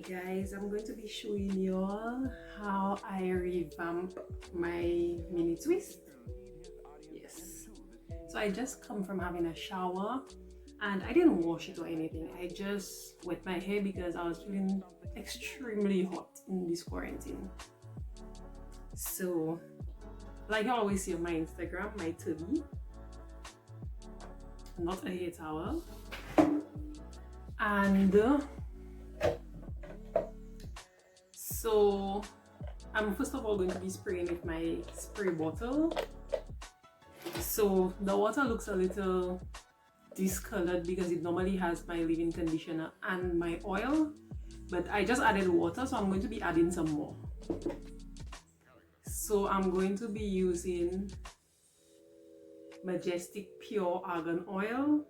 Guys, I'm going to be showing you all how I revamp my mini twist. Yes, so I just come from having a shower and I didn't wash it or anything. I just wet my hair because I was feeling extremely hot in this quarantine. So like you always see on my Instagram, my tubby, not a hair towel, and so I'm first of all going to be spraying with my spray bottle. So the water looks a little discolored because it normally has my leave-in conditioner and my oil, but I just added water, so I'm going to be adding some more. So I'm going to be using Majestic Pure Argan Oil.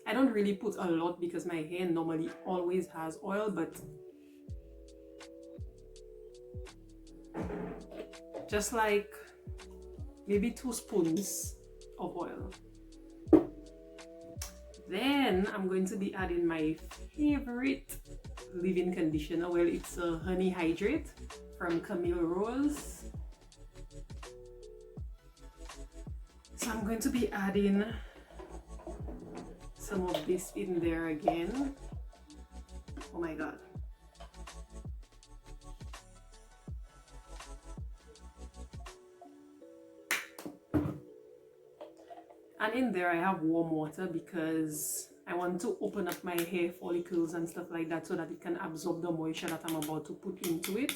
I don't really put a lot because my hair normally always has oil, but just like maybe 2 spoons of oil. Then I'm going to be adding my favorite leave-in conditioner. Well, it's a Honey Hydrate from Camille Rose. So I'm going to be adding some of this in there again. Oh my god. And in there I have warm water because I want to open up my hair follicles and stuff like that so that it can absorb the moisture that I'm about to put into it.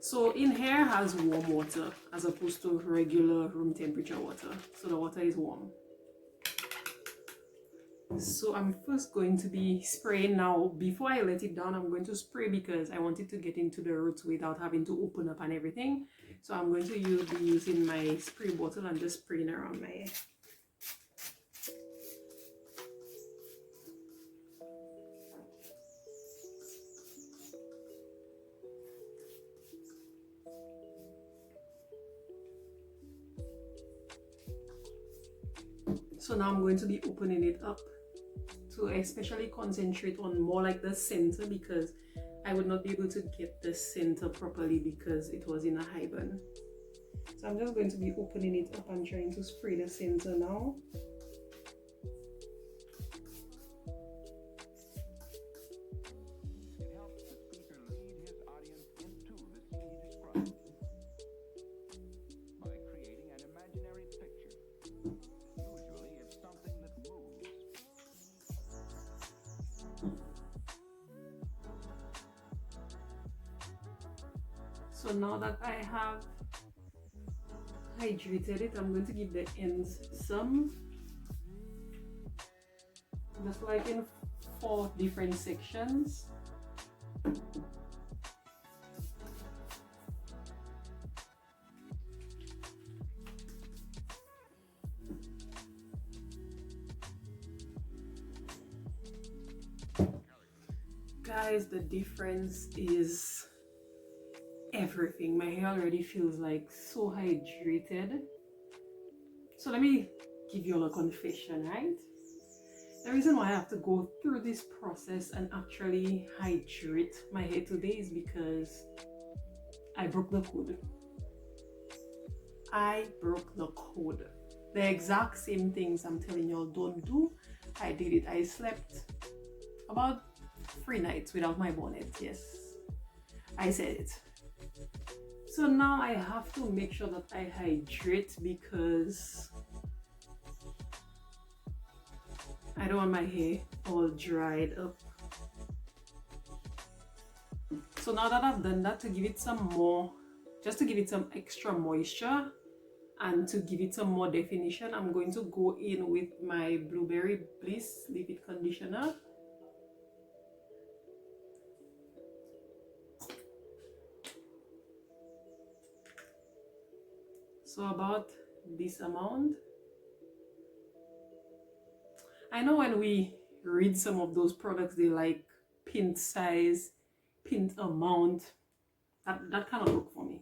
So in here has warm water as opposed to regular room temperature water. So the water is warm. So I'm first going to be spraying now. Before I let it down, I'm going to spray because I want it to get into the roots without having to open up and everything. So I'm going to be using my spray bottle and just spraying around my hair. So now I'm going to be opening it up to especially concentrate on more like the center because I would not be able to get the center properly because it was in a high bun. So I'm just going to be opening it up and trying to spray the center now. So now that I have hydrated it, I'm going to give the ends some, just like in 4 different sections. Guys, the difference is everything. My hair already feels like so hydrated. So let me give you all a confession, right? The reason why I have to go through this process and actually hydrate my hair today is because I broke the code. I broke the code. The exact same things I'm telling y'all don't do, I did it. I slept about 3 nights without my bonnet. Yes, I said it. So now I have to make sure that I hydrate because I don't want my hair all dried up. So now that I've done that, to give it some more, just to give it some extra moisture and to give it some more definition, I'm going to go in with my Blueberry Bliss Leave-In Conditioner. So about this amount. I know when we read some of those products, they like pint size, pint amount. That cannot work for me.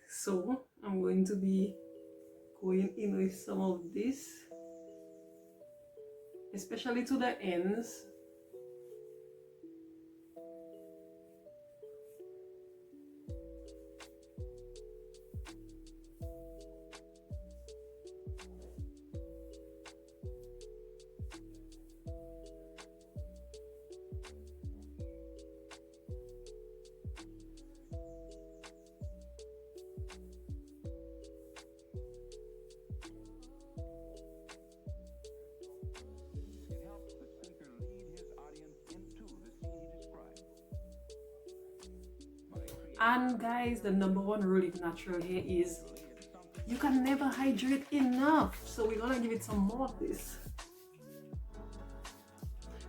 So I'm going to be going in with some of this. especially to the ends. And guys, the number one rule in natural hair is you can never hydrate enough. So we're gonna give it some more of this.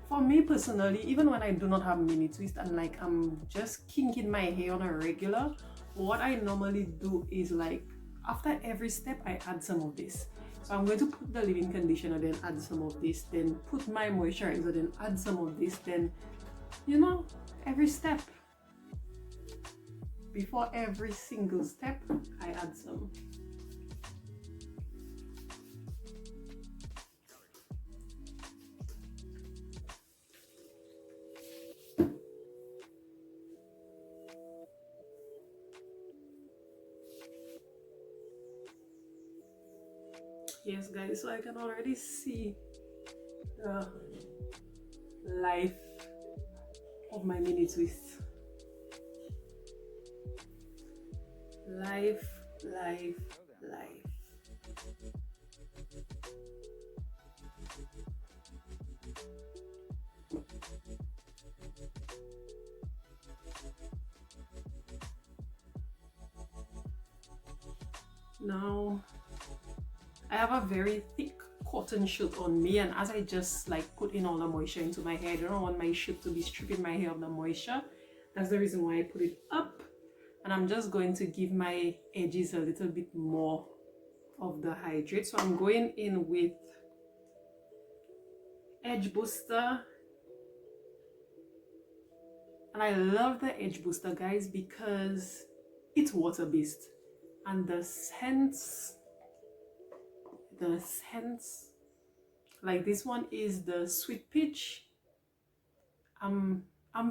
For me personally, even when I do not have mini twist and like I'm just kinking my hair on a regular, what I normally do is like after every step I add some of this. So I'm going to put the leave-in conditioner, then add some of this, then put my moisturizer, then add some of this, then you know, every step. Before every single step, I add some. Yes guys, so I can already see the life of my mini twist. Life, life, life. Now I have a very thick cotton shoot on me, and as I just like put in all the moisture into my hair, I don't want my shoot to be stripping my hair of the moisture. That's the reason why I put it up, and I'm just going to give my edges a little bit more of the hydrate. So I'm going in with Edge Booster, and I love the Edge Booster guys because it's water based, and the scents like this one is the sweet peach. I'm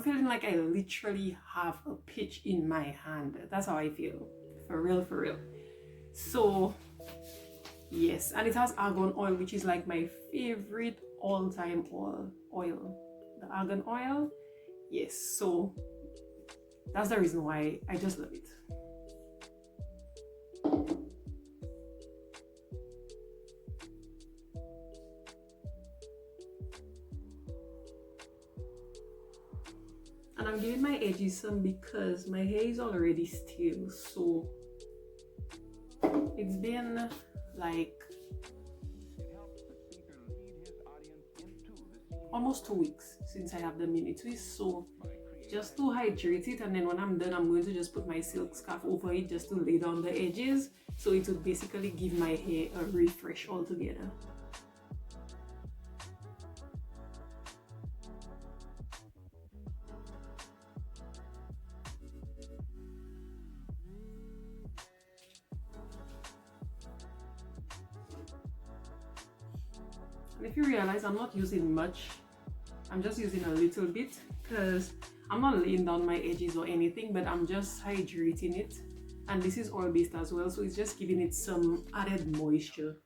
feeling like I literally have a peach in my hand. That's how I feel, for real, for real. So yes, and it has argan oil, which is like my favorite all-time oil, the argan oil. Yes, so that's the reason why I just love it. And I'm giving my edges some because my hair is already stale, so it's been like almost 2 weeks since I have the mini twist, so just to hydrate it, and then when I'm done I'm going to just put my silk scarf over it just to lay down the edges, so it will basically give my hair a refresh altogether. And if you realize I'm not using much, I'm just using a little bit because I'm not laying down my edges or anything, but I'm just hydrating it. And this is oil based as well, so it's just giving it some added moisture.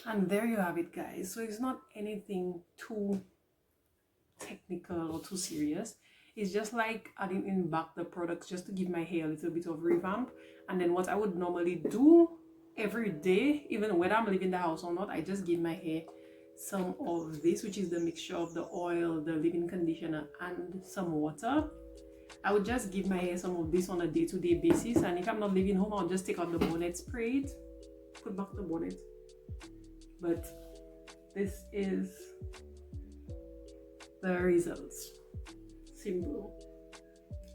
And there you have it, guys. So it's not anything too technical or too serious. It's just like adding in back the products just to give my hair a little bit of revamp. And then what I would normally do every day, even when I'm leaving the house or not, I just give my hair some of this, which is the mixture of the oil, the leave-in conditioner, and some water. I would just give my hair some of this on a day-to-day basis, and if I'm not leaving home, I'll just take out the bonnet, spray it, put back the bonnet. But this is the results. Simple.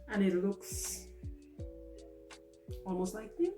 And it looks almost like me.